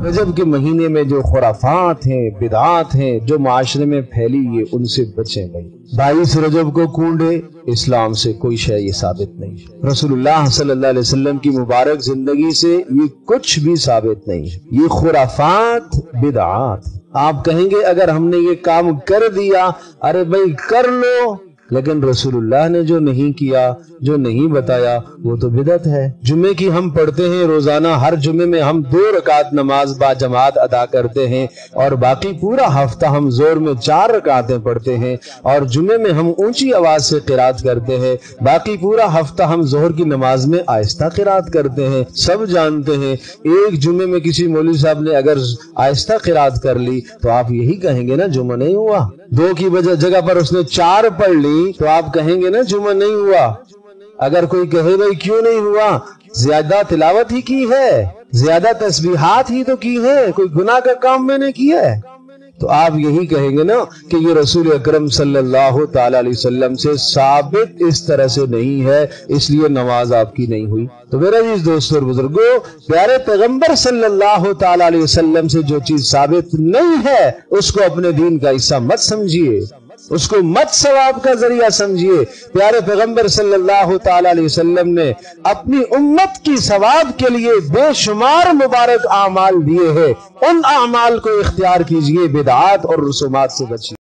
रजब के महीने में जो खुराफात हैं, बिदआत हैं, जो माशरे में फैली, ये उनसे बचें भाई। 22 रजब को कूंडे, इस्लाम से कोई शय ये साबित नहीं है। रसूलुल्लाह सल्लल्लाहु अलैहि वसल्लम की मुबारक जिंदगी से ये कुछ भी साबित नहीं है। ये खुराफात, बिदआत। आप कहेंगे अगर हमने ये काम कर दिया, अरे भाई कर लो, लेकिन रसूलुल्लाह ने जो नहीं किया, जो नहीं बताया, वो तो बिदअत है। जुमे की हम पढ़ते हैं रोजाना, हर जुमे में हम 2 रकात नमाज बा जमात अदा करते हैं और बाकी पूरा हफ्ता हम जोर में 4 रकातें पढ़ते हैं और जुमे में हम ऊंची आवाज से क़िरात करते हैं। बाकी पूरा हफ्ता हम जोहर की नमाज में आहिस्ता क़िरात करते हैं। सब जानते हैं एक जुमे में किसी मौलवी साहब ने अगर आहिस्ता क़िरात कर ली तो आप यही कहेंगे ना जुमा नहीं हुआ। 2 की जगह पर उसने 4 पढ़ ली तो आप कहेंगे ना जुमा नहीं हुआ। अगर कोई कहे भाई क्यों नहीं हुआ, ज्यादा तिलावत ही की है, ज्यादा तस्बीहात ही तो की है, कोई गुनाह का काम मैंने किया है, तो आप यही कहेंगे ना कि ये रसूल अकरम सल्लल्लाहु ताला अलैहि वसल्लम से साबित इस तरह से नहीं है, इसलिए नमाज आपकी नहीं हुई। तो मेरे अजीज दोस्तों और बुजुर्गों, प्यारे पैगंबर सल्लल्लाहु ताला अलैहि वसल्लम से जो चीज साबित नहीं है उसको अपने दीन का हिस्सा मत समझिए, उसको मत सवाब का जरिया समझिए। प्यारे पैगंबर सल्लल्लाहु ताला अलैहि वसल्लम ने अपनी उम्मत की सवाब के लिए बेशुमार मुबारक आमाल दिए हैं। उन आमाल को इख्तियार कीजिए, बिदआत और रसूमात से बचिए।